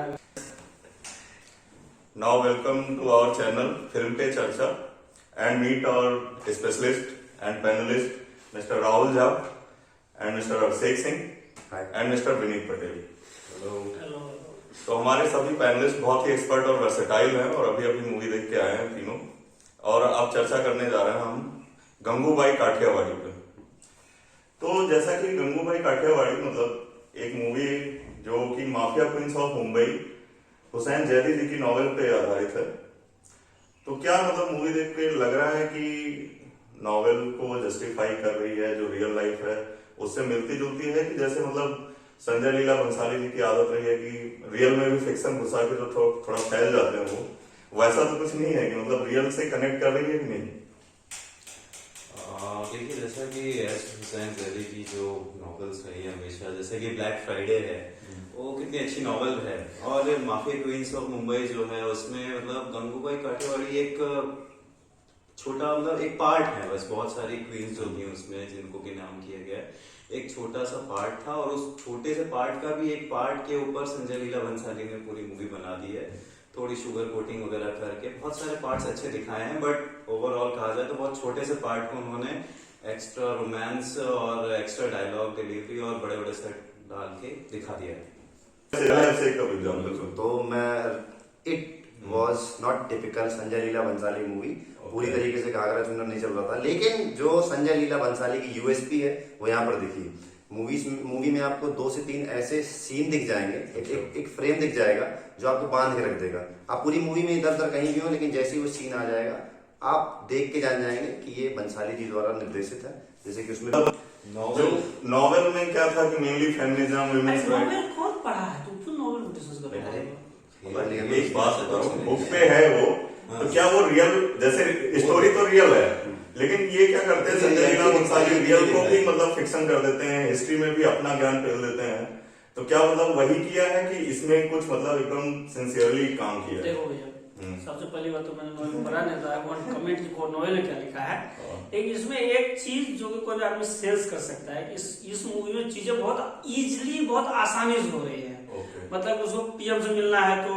है। Now welcome to our channel Film पे चर्चा and meet our specialist and panelist Mr. Rahul Jha and Mr. Abhishek Singh and Mr. Vineet Patel. Hello. तो हमारे सभी panelist बहुत ही expert और versatile हैं और अभी अभी मूवी देख के आए हैं तीनों, और अब चर्चा करने जा रहे हैं हम गंगूबाई काठियावाड़ी पे। तो जैसा कि गंगूबाई काठियावाड़ी मतलब एक मूवी जो कि mafia queens of Mumbai Hussain Zaidi ji की नॉवेल पे आधारित है। तो क्या मतलब मूवी देख के लग रहा है कि नॉवेल को जस्टिफाई कर रही है, जो रियल लाइफ है उससे मिलती जुलती है, कि जैसे मतलब संजय लीला भंसाली जी की आदत रही है कि रियल में भी फिक्शन घुसा के जो थोड़ा फैल जाते हैं वो वैसा तो कुछ नहीं है कि मतलब रियल से कनेक्ट कर रही है कि नहीं? देखिए, जैसा कि एस हुसैन जैदी की जो नॉवेल्स रही है हमेशा, जैसे कि ब्लैक फ्राइडे है, वो कितनी अच्छी नॉवेल है, और माफिया क्वींस ऑफ मुंबई जो है उसमें मतलब गंगूबाई काठियावाड़ी एक छोटा मतलब एक पार्ट है, बस बहुत सारी क्वींस जो थी उसमें जिनको कि नाम किया गया एक छोटा सा पार्ट था, और उस छोटे से पार्ट का भी एक पार्ट के ऊपर संजय लीला भंसाली ने पूरी मूवी बना दी है, थोड़ी शुगर कोटिंग वगैरह करके। बहुत सारे पार्ट्स अच्छे दिखाए हैं, बट ओवरऑल कहा जाए तो बहुत छोटे से पार्ट को उन्होंने एक्स्ट्रा रोमांस और एक्स्ट्रा डायलॉग डिलीवरी और बड़े बड़े सेट डाल के दिखा दिया है। तो मैं it was not typical Sanjay Leela Bhansali movie, पूरी तरीके से घाघरा चुनर नहीं चल रहा था, लेकिन जो संजय लीला भंसाली की यूएसपी है वो यहाँ पर दिखी। मूवी में आपको 2 से 3 ऐसे सीन दिख जाएंगे, एक फ्रेम दिख जाएगा जो आपको बांध के रख देगा। आप पूरी मूवी में इधर उधर कहीं भी हो, लेकिन जैसे ही वो सीन आ जाएगा आप देख के जान जाएंगे कि ये भंसाली जी द्वारा निर्देशित है। जैसे कि उसमें नॉवेल में क्या था कि mainly feminism, women's right. Novel कौन पढ़ा है? तुम क्यों नॉवेल को डिस्कस कर रहे हो? एक बात बताओ, बुक पे है वो, तो क्या वो रियल, जैसे स्टोरी तो रियल है, लेकिन ये क्या करते हैं संजय लीला भंसाली रियल को भी मतलब फिक्शन कर देते हैं, हिस्ट्री में भी अपना ज्ञान फेल देते हैं। तो क्या मतलब वही किया है कि इसमें कुछ मतलब एकदम सिंसियरली काम किया है? देखो भैया, सबसे पहली बात तो मैंने नॉवेल पढ़ा नहीं था, वन कमेंट को नॉवेल में क्या लिखा है, लेकिन इसमें एक चीज जो कि कोई आदमी सेंस कर सकता है, इस मूवी में चीजें बहुत इजीली बहुत आसानी से हो रही है। मतलब उसको पीएम से मिलना है तो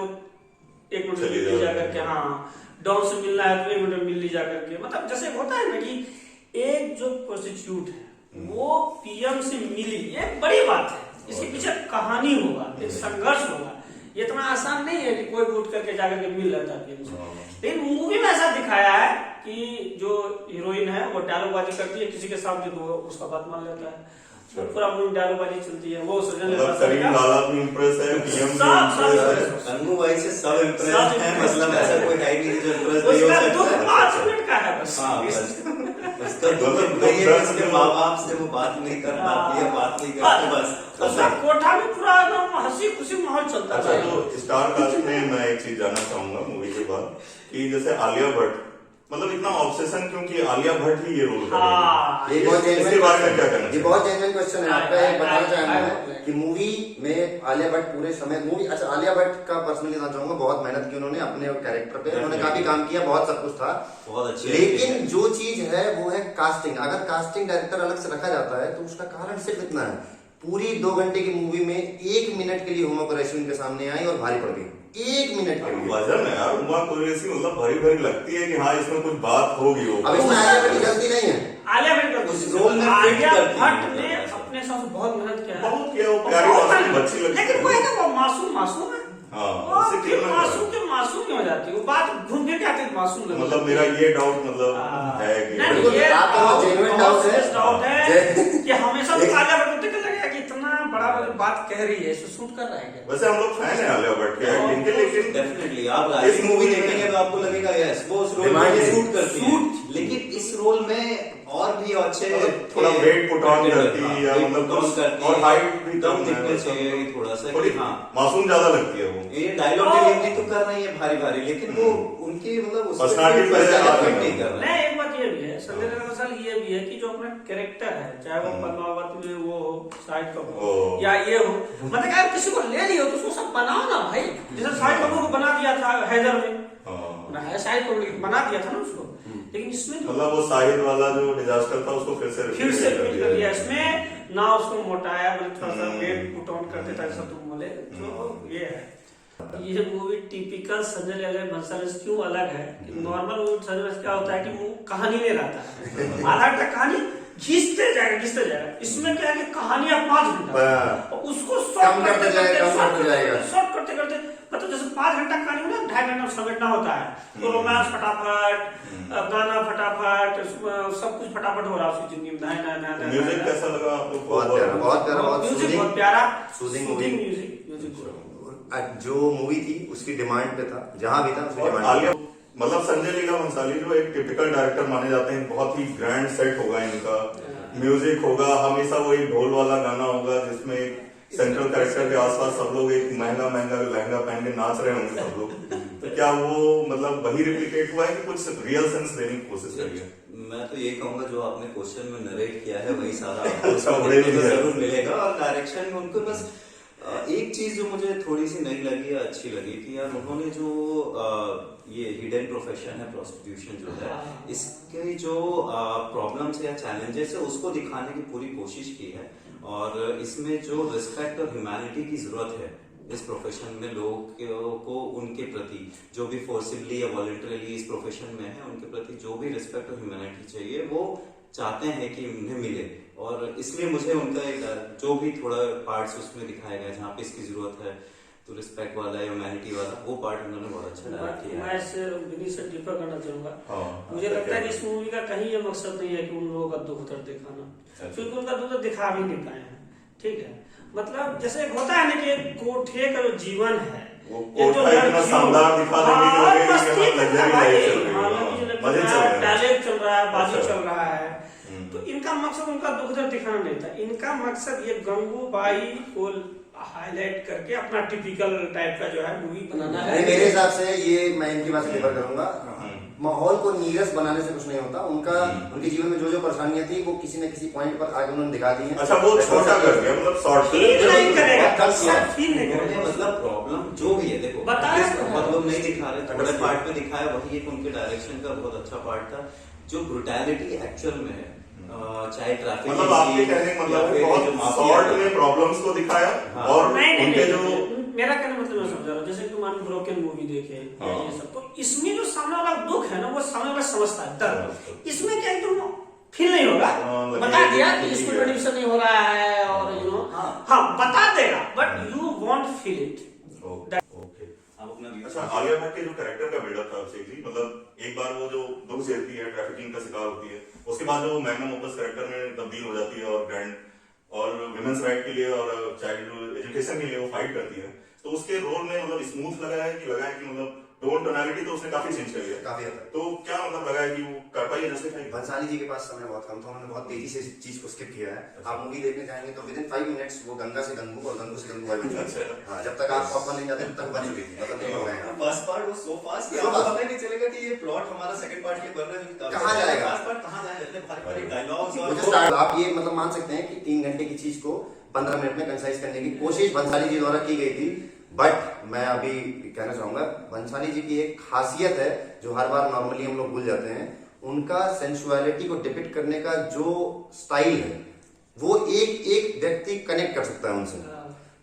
1 मिनट में मिल ली जाकर के, हाँ डॉन से मिलना है तो 1 मिनट में मिल ली जाकर के। मतलब जैसे होता है ना कि एक जो प्रोस्टिट्यूट है वो पीएम से मिली, ये बड़ी बात है, इसके पीछे कहानी होगा, एक संघर्ष होगा। ये इतना आसान नहीं है कि कोई भी उठ करके जाकर के मिल लेता है पीएम से। लेकिन मूवी में ऐसा दिखाया है कि जो हीरोइन है वो डायलॉगबाजी करती है किसी के सामने तो उसका बात मान लेता है, वो पूरा मूवी डायलॉगबाजी चलती है, वो करीम लाला भी इम्प्रेस है, पीएम भी इम्प्रेस है, गंगूबाई से सब इम्प्रेस है, मतलब ऐसा कोई है नहीं जो इम्प्रेस नहीं हो सकता। 5 मिनट का है बस। उसका दुख नहीं है कि उसके माँ बाप से वो बात नहीं कर पाती है, बात नहीं करती, बस उसका कोठा में पूरा एकदम हंसी खुशी माहौल चलता है। तो स्टार कास्ट में मैं एक चीज जानना चाहूंगा मूवी के बाद कि जैसे आलिया भट्ट, मतलब इतना ऑब्सेशन क्यों कि आलिया भट्ट ही ये रोल कर रही है, ये बहुत इसके बारे में क्या कहना? ये बहुत जेन्युइन क्वेश्चन है आपका। एक बताना चाहूंगा कि मूवी में आलिया भट्ट पूरे समय मूवी, अच्छा आलिया भट्ट का पर्सनली कहना चाहूंगा, बहुत मेहनत की उन्होंने अपने कैरेक्टर पे, उन्होंने काफी काम किया, बहुत सब कुछ था, बहुत अच्छी। लेकिन जो चीज है वो है कास्टिंग। अगर कास्टिंग डायरेक्टर अलग से रखा जाता है तो उसका कारण सिर्फ इतना है, पूरी 2 घंटे की मूवी में 1 मिनट के लिए हुमा कुरैशी उनके सामने आई और भारी पड़ गई। 1 मिनट के लिए वजन है यार, हुमा कुरैशी मतलब भरी भरी लगती है कि हाँ इसमें कुछ बात होगी। अब इसमें आलिया भट्ट की गलती नहीं है, आलिया भट्ट उस रोल में आलिया भट्ट ने अपने साथ बहुत मेहनत किया है, बहुत किया, वो प्यारी मासूम बच्ची लगती है, लेकिन वो है ना वो मासूम है। मासूम क्यों हो जाती है वो बात, घूम फिर के आती है मासूम लगती है। मतलब मेरा ये डाउट मतलब है कि ये जेन्युइन डाउट है कि हमेशा तो आलिया भट्ट को लगेगा कि इतना बड़ा बात कह रही है, इसको शूट कर रहा है क्या? वैसे हम लोग फैन है आलिया भट्ट के एक्टिंग के, लेकिन डेफिनेटली आप इस मूवी देखेंगे तो आपको लगेगा यस वो उस रोल में शूट करती है, लेकिन इस रोल में और भी अच्छे थोड़ा वेट पुट ऑन करती है, या मतलब और हाइट भी कम दिखना चाहिए थोड़ा सा, थोड़ी मासूम ज्यादा लगती है वो। ये डायलॉग डिलीवरी तो कर रही है भारी भारी, लेकिन वो उनकी मतलब उसमें पर्सनालिटी पे नहीं कर रहा है। एक बात ये भी है, संजय लीला भंसाली ये भी है कि जो अपना कैरेक्टर है, चाहे वो पद्मावत में वो हो, शाहिद कपूर या ये हो, मतलब यार किसी को ले लियो तो उसको सब बनाओ ना भाई। जैसे शाहिद कपूर को बना दिया था हैदर में, शाहिद कपूर बना दिया था ना उसको, लेकिन इसमें मतलब वो शाहिद वाला जो डिजास्टर था उसको फिर से रिपीट कर दिया। इसमें ना उसको मोटाया, मतलब थोड़ा सा वेट पुट ऑन कर देता, जैसा तुम बोले, तो ये है। था। ये मूवी टिपिकल संजय लीला भंसाली से क्यों अलग है? नॉर्मल मूवी संजय लीला क्या होता है कि वो कहानी में रहता है, आधा घंटा कहानी घिसते जाएगा। इसमें क्या है कि कहानियां 5 घंटा, उसको कम करते जाएगा। शॉर्ट करते मतलब जैसे 5 घंटा कहानी में 2.5 घंटा समेटना होता है, तो रोमांस फटाफट, गाना फटाफट, सब कुछ फटाफट हो रहा है उसकी जिंदगी में। म्यूजिक कैसा लगा आपको? बहुत प्यारा, म्यूजिक बहुत प्यारा, सूदिंग म्यूजिक जो मूवी थी उसकी डिमांड पे था, जहां भी था उसकी और डिमांड आलिया मतलब संजय लीला भंसाली जो एक टिपिकल डायरेक्टर माने जाते हैं, बहुत ही ग्रैंड सेट होगा इनका, म्यूजिक होगा हमेशा वही ढोल वाला गाना होगा जिसमें सेंट्रल कैरेक्टर के आसपास सब लोग एक महंगा लहंगा पहन के नाच रहे होंगे सब लोग। तो क्या वो मतलब वही रिप्लिकेट हुआ है कि कुछ रियल सेंस देने की कोशिश करी है? मैं तो ये कहूंगा जो आपने क्वेश्चन में नरेट किया है वही सारा अच्छा, बड़े आपको जरूर मिलेगा। और डायरेक्शन में उनको बस एक चीज जो मुझे थोड़ी सी नई लगी या अच्छी लगी कि यार उन्होंने जो ये हिडन प्रोफेशन है प्रोस्टिट्यूशन जो है, इसके जो प्रॉब्लम्स या चैलेंजेस है उसको दिखाने की पूरी कोशिश की है। और इसमें जो रिस्पेक्ट और ह्यूमैनिटी की जरूरत है इस प्रोफेशन में, लोगों को उनके प्रति जो भी फोर्सिबली या वॉलंटरीली इस प्रोफेशन में है उनके प्रति जो भी रिस्पेक्ट और ह्यूमैनिटी चाहिए वो चाहते हैं कि उन्हें मिले। और इसलिए मुझे उनका एक जो भी थोड़ा पार्ट्स उसमें दिखाया गया जहाँ पे इसकी जरूरत है, तो रिस्पेक्ट वाला या ह्यूमैनिटी वाला वो पार्ट उन्होंने बहुत अच्छा डायरेक्ट किया है। मैं इससे विनीत से डिफर करना चाहूंगा। मुझे हाँ, लगता है कि इस मूवी का कहीं ये मकसद नहीं है कि उन लोगों का दुख दर्द दिखाना, क्योंकि उनका दुख दर्द दिखा भी नहीं पाए हैं। ठीक है, मतलब जैसे एक होता है ना कि एक कोठे का जो जीवन है, वो कोठा इतना शानदार दिखा देंगे कि लगेगा कि यहाँ लग्जरी लाइफ चल रही है, मजे चल रहे हैं, टैलेंट चल रहा है, बाजी अच्छा। चल रहा है। तो इनका मकसद उनका दुख दर्द दिखाना नहीं था, इनका मकसद ये गंगूबाई को हाईलाइट करके अपना टिपिकल टाइप का जो है मूवी बनाना है। मेरे हिसाब से ये मैं इनकी बात से डिफर करूंगा। माहौल को नीरस बनाने से कुछ नहीं होता, उनके जीवन में जो परेशानियां थी वो किसी न किसी पॉइंट पर आगे उन्होंने दिखा दी है। अच्छा, वो छोटा कर दिया मतलब शॉर्ट फील नहीं करेगा, फील नहीं उन्होंने करेगा। मतलब प्रॉब्लम जो भी है देखो बताया बहुत लोग नहीं दिखा रहे, थोड़े पार्ट में दिखाया, वही एक उनके डायरेक्शन का बहुत अच्छा पार्ट था। जो ब्रुटैलिटी एक्चुअल में है, चाहे ट्रैफिक मतलब आपके कहने का मतलब है बहुत शॉर्ट में प्रॉब्लम्स को दिखाया। और उनके जो मेरा कहने मतलब मैं समझा रहा हूँ, जैसे कि मान ब्रोकन मूवी देखे ये सब, तो इसमें जो सामने वाला दुख है ना वो सामने वाला समझता है दर्द। इसमें क्या तुम फील नहीं होगा, बता दिया कि इसमें प्रोड्यूसर नहीं हो रहा है और यू नो हाँ बता देगा, but you want feel it. अच्छा, आलिया भट्ट के जो कैरेक्टर का बिल्डअप था अभिषेक जी, मतलब एक बार वो जो दुख झेलती है, ट्रैफिकिंग का शिकार होती है, उसके बाद जो मैग्नम ओपस कैरेक्टर में तब्दील हो जाती है और ग्रैंड और विमेंस राइट के लिए और चाइल्ड एजुकेशन के लिए वो फाइट करती है, तो उसके रोल में मतलब स्मूथ लगा है कि मतलब टोन टोनालिटी तो उसने काफी चेंज करी है काफी हद तक। तो क्या मतलब लगा है कि वो कर पाई है जस्टिफाई? भंसाली जी के पास समय बहुत कम था, उन्होंने बहुत तेजी से इस चीज को स्किप किया है। आप मूवी देखने जाएंगे तो विदिन 5 मिनट्स वो गंगा से गंगू और गंगू से गंगूबाई बन जाती है। हाँ, जब तक आप पॉपकॉर्न नहीं जाते तब तक बन चुकी थी, मतलब नहीं हो गए हैं। फर्स्ट पार्ट वो सो फास्ट कि आपको पता ही नहीं चलेगा कि ये प्लॉट हमारा सेकंड पार्ट के बन रहा है, कहाँ जाएगा, फर्स्ट पार्ट कहाँ जाएगा, इतने भारी डायलॉग्स मुझे start- आप ये मतलब मान सकते हैं कि 3 घंटे की चीज को 15 मिनट में कंसाइज करने की कोशिश भंसाली जी द्वारा की गई थी। बट मैं अभी कहना चाहूंगा भंसाली जी की एक खासियत है जो हर बार नॉर्मली हम लोग भूल जाते हैं, उनका सेंसुअलिटी को डिपिक्ट करने का जो स्टाइल है वो एक व्यक्ति कनेक्ट कर सकता है उनसे।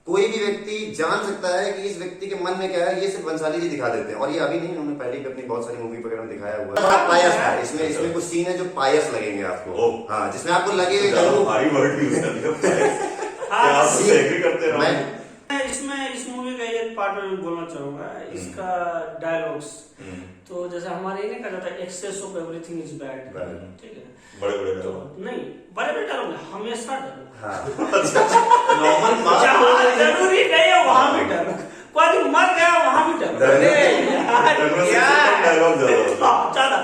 कोई भी व्यक्ति जान सकता है कि इस व्यक्ति के मन में क्या है, ये सिर्फ भंसाली जी दिखा देते हैं। और ये अभी नहीं, उन्होंने पहले भी अपनी बहुत सारी मूवी वगैरह में दिखाया हुआ है। पायस है इसमें कुछ सीन है जो पायस लगेंगे आपको, हाँ, जिसमें आपको लगेगा भारी वर्ड यूज कर दिया। क्या आप उससे एग्री करते हैं? मैं इसमें इस मूवी का एक पार्ट में बोलना चाहूंगा, इसका डायलॉग्स। तो जैसे हमारे नहीं कहा जाता excess of everything is bad, ठीक है, बड़े बड़े तो नहीं बड़े डायलॉग नहीं, हमेशा डायलॉग नॉर्मल जहाँ जरूरी नहीं है वहां भी डायलॉग, कोई मर गया वहां भी डायलॉग, ज्यादा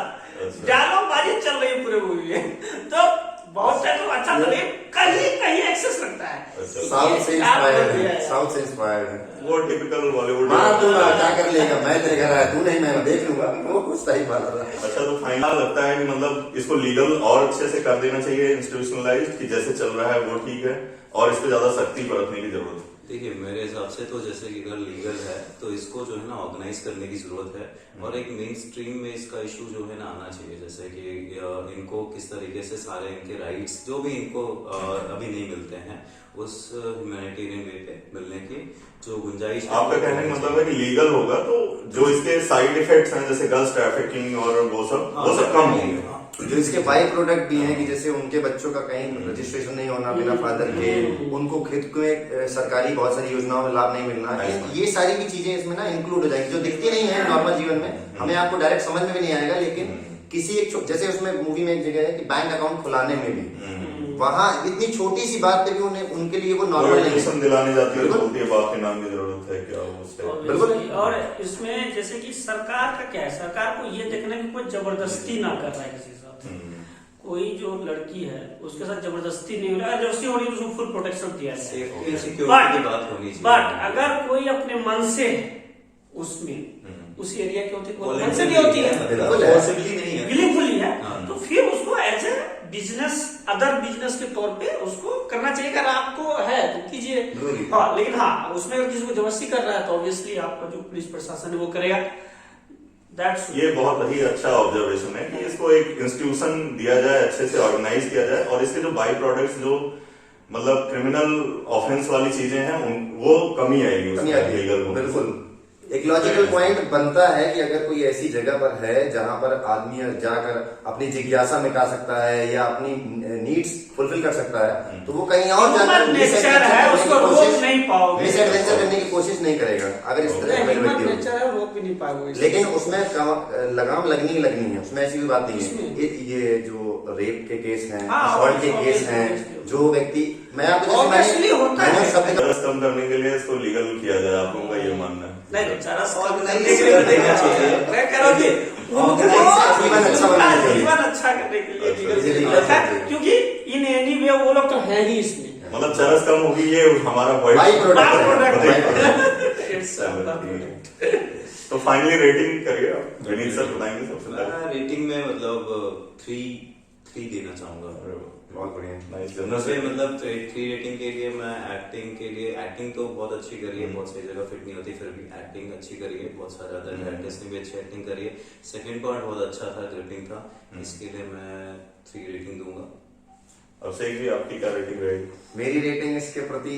डायलॉग बाजी चल रही है पूरे मूवी में। तो बहुत डायलॉग अच्छा लगे, कहीं कहीं एक्सेस लगता है। साउथ से इंस्पायर्ड है, साउथ से इंस्पायर्ड है। वो टिपिकल बॉलीवुड मार दूंगा, क्या कर लेगा, मैं तेरे घर आया, तू नहीं मैं देख लूंगा, वो कुछ टाइप वाला था। अच्छा, तो फाइनल लगता है कि मतलब इसको लीगल और अच्छे से कर देना चाहिए, इंस्टीट्यूशनलाइज्ड, कि जैसे चल रहा है वो ठीक है और इस पे ज्यादा सख्ती बरतने की जरूरत है। देखिए मेरे हिसाब से तो जैसे कि अगर लीगल है तो इसको जो है ना ऑर्गेनाइज करने की जरूरत है और एक मेन स्ट्रीम में इसका इशू जो है ना आना चाहिए, जैसे कि इनको किस तरीके से सारे इनके राइट्स जो भी इनको अभी नहीं मिलते हैं उस ह्यूमैनिटेरियन वे पे मिलने की जो गुंजाइश है। आपका कहने का मतलब है कि लीगल होगा तो जो इसके साइड इफेक्ट्स हैं जैसे गर्ल्स ट्रैफिकिंग और वो सब कम होंगे। जो इसके बाई प्रोडक्ट भी हैं कि जैसे उनके बच्चों का कहीं रजिस्ट्रेशन नहीं होना बिना फादर के, उनको खुद को एक सरकारी बहुत सारी योजनाओं में लाभ नहीं मिलना, ये सारी भी चीजें इसमें ना इंक्लूड हो जाएगी जो दिखती नहीं है नॉर्मल जीवन में, हमें आपको डायरेक्ट समझ में भी नहीं आएगा, लेकिन किसी एक जैसे उसमें मूवी में एक जगह है कि बैंक अकाउंट खुलाने में भी वहाँ इतनी छोटी सी बात पे भी उन्हें उनके लिए वो नॉर्मल नहीं है। दिलाने जाती है तो बोलती है बाप के नाम की जरूरत है क्या उससे। बिल्कुल। और इसमें जैसे कि सरकार का क्या है, सरकार को ये देखना कि कोई जबरदस्ती ना कर रहा है किसी साथ, कोई जो लड़की है उसके साथ जबरदस्ती नहीं हो रहा है, जबरदस्ती हो रही है उसको फुल प्रोटेक्शन दिया सेफ्टी जाए। सिक्योरिटी की बात होनी चाहिए। बट अगर कोई अपने मन से उसमें उस एरिया की होती है मन से भी होती है, पॉसिबली नहीं है, विलिंगफुली है, हाँ। तो फिर उसको as a business other business के तौर पे उसको करना चाहिए। अगर आपको है तो कीजिए, हाँ, लेकिन हाँ उसमें अगर किसी को जबरदस्ती कर रहा है तो ऑब्वियसली आपका जो पुलिस प्रशासन है वो करेगा। ये बहुत ही अच्छा ऑब्जर्वेशन है कि इसको एक इंस्टीट्यूशन दिया जाए, अच्छे से ऑर्गेनाइज किया जाए और इसके जो बाई प्रोडक्ट्स जो मतलब क्रिमिनल ऑफेंस वाली चीजें हैं वो कमी आएगी लीगल। बिल्कुल एक लॉजिकल पॉइंट बनता है कि अगर कोई ऐसी जगह पर है जहां पर आदमी जाकर अपनी जिज्ञासा मिटा सकता है या अपनी नीड्स फुलफिल कर सकता है तो वो कहीं और जाकर नेचर है उसको रोक नहीं पाओगे, मिसएडवेंचर करने की कोशिश नहीं करेगा अगर इस तरह अवेलेबिलिटी हो। नेचर है रोक भी नहीं पाओगे, लेकिन उसमें लगाम लगनी ही लगनी है, उसमें ऐसी कोई बात नहीं है। ये जो रेप के केस हैं, असॉल्ट के केस हैं, जो व्यक्ति मैं आपको मैंने शब्द कम करने के लिए इसको लीगल किया जाए, आप लोगों का ये मानना है? नहीं चरस ऑर्गेनाइज कर देना चाहिए। मैं कह रहा हूँ कि जीवन अच्छा बनाने के लिए। जीवन अच्छा करने के लिए लीगल अच्छा, किया जाता है, क्योंकि इन एनी वे वो लोग तो है ही इसमें, मतलब चरस कम होगी ये हमारा बाई पॉइंट। प्रोडक्ट तो फाइनली रेटिंग करिए आप, विनीत सर बताएंगे सबसे पहले। रेटिंग में मतलब 3 देना चाहूंगा। बहुत बढ़िया। उसमें मतलब 3 रेटिंग के लिए मैं एक्टिंग तो बहुत अच्छी करी है, बहुत सही जगह फिट नहीं होती फिर भी एक्टिंग अच्छी करी है, बहुत सारे अदर डायरेक्टर्स ने भी अच्छी एक्टिंग करी है। सेकंड पार्ट बहुत अच्छा था, ग्रिपिंग था, इसके लिए मैं 3 रेटिंग दूंगा। अब शेख जी आपकी क्या रेटिंग रहेगी? मेरी रेटिंग इसके प्रति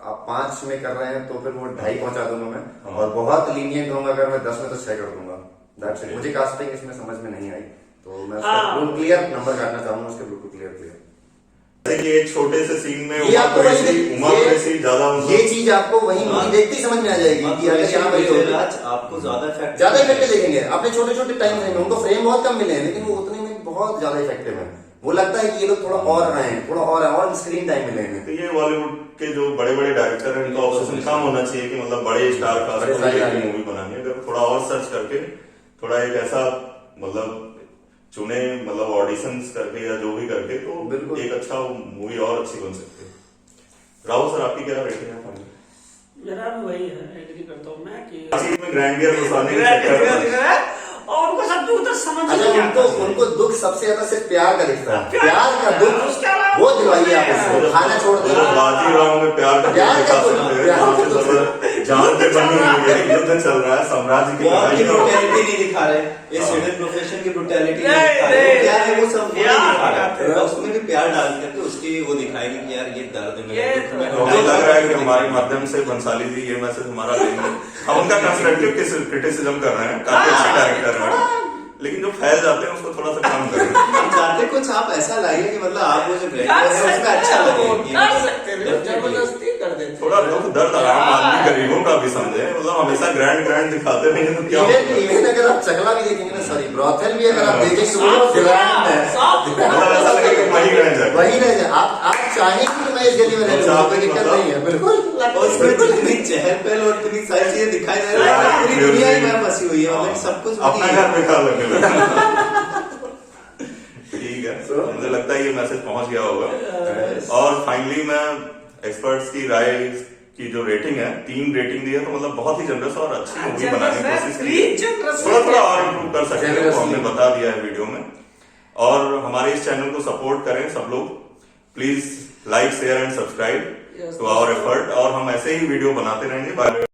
आप 5 में कर रहे हैं तो फिर वो 2.5 पहुंचा दूंगा मैं, और बहुत लीनियंट होगा अगर मैं 10 में तो 6 कर दूंगा। That's it. मुझे कास्टिंग इसमें समझ में नहीं आई तो मैं उसका क्लियर नंबर काटना चाहूंगा, उसके बिल्कुल क्लियर। जैसे कि एक छोटे से सीन में ये आपको ज्यादा ये चीज आपको वही मूवी देखते ही समझ में आ जाएगी कि अगर यहाँ पे आपको ज्यादा इफेक्टिव देखेंगे। आपने छोटे छोटे टाइम फ्रेम में उनको फ्रेम बहुत कम मिले हैं लेकिन वो उतने में बहुत ज्यादा इफेक्टिव है। वो लगता है कि ये लोग थोड़ा और आए, थोड़ा और स्क्रीन टाइम मिले हैं। तो ये बॉलीवुड के जो बड़े बड़े डायरेक्टर हैं इनका ऑब्सेशन कम होना चाहिए कि मतलब बड़े स्टार का मूवी बनानी है। अगर थोड़ा और सर्च करके थोड़ा एक ऐसा मतलब चुने मतलब ऑडिशंस करके या जो भी करके तो एक अच्छा मूवी और अच्छी बन सकती है। राहुल सर आपकी क्या रेटिंग है? मेरा भी वही है, एग्री करता हूँ मैं कि चीज में ग्रैंडियर घुसाने के चक्कर में और उनको सब दुख तो समझ नहीं आता। उनको दुख सबसे ज्यादा सिर्फ प्यार का दिखता है, प्यार का दुख वो दिलवाइए आप उसको, खाना छोड़ दो। बाजीराव में प्यार का जान पे बनी हुई है, युद्ध चल रहा है, साम्राज्य की ब्रुटैलिटी नहीं दिखा रहे, इस हिडन प्रोफेशन की ब्रुटैलिटी नहीं दिखा रहे, क्या है वो सब नहीं दिखा रहे, उसमें भी प्यार डाल करके उसकी वो दिखाएंगे कि यार ये दर्द में मुझे लग रहा है कि हमारे माध्यम से बंसाली जी ये मैसेज हमारा लेंगे। हम उनका कंस्ट्रक्टिव क्रिटिसिज्म कर रहे हैं, काफी अच्छे डायरेक्टर हैं, लेकिन जो फैल जाते हैं उसको थोड़ा सा कम करें। हम चाहते कुछ आप ऐसा लाइए कि मतलब आप वो जो डायरेक्टर है उसका अच्छा लगे, जबरदस्ती कर देते। थोड़ा दुख दर्द आराम आदमी गरीबों का भी समझे, मतलब हमेशा ग्रैंड दिखाते नहीं तो क्या। इवन अगर आप चकला भी देखेंगे ना, सॉरी ब्रॉथल भी अगर आप देखेंगे तो वो ग्रैंड है, मतलब ऐसा लगेगा कि वही रह जाए, वही रह जाए। आप चाहेंगे कि मैं इस गली में रहूं, कोई दिक्कत नहीं है, बिल्कुल। उसमें जितनी चहल पहल और इतनी सारी चीजें दिखाई दे रही है, पूरी दुनिया ही में फंसी हुई है, मतलब सब कुछ अपना घर बेकार लगे। ठीक है, मुझे लगता है ये मैसेज पहुंच गया होगा। और फाइनली मैं एक्सपर्ट्स की राय की जो रेटिंग है 3 रेटिंग दी है, तो मतलब बहुत ही जनरस और अच्छी मूवी बनाने की कोशिश की, थोड़ा और इम्प्रूव कर सकते हैं, वो हमने बता दिया है वीडियो में। और हमारे इस चैनल को सपोर्ट करें सब लोग, please like share and subscribe. Yes, to our effort, और हम ऐसे ही वीडियो बनाते रहेंगे।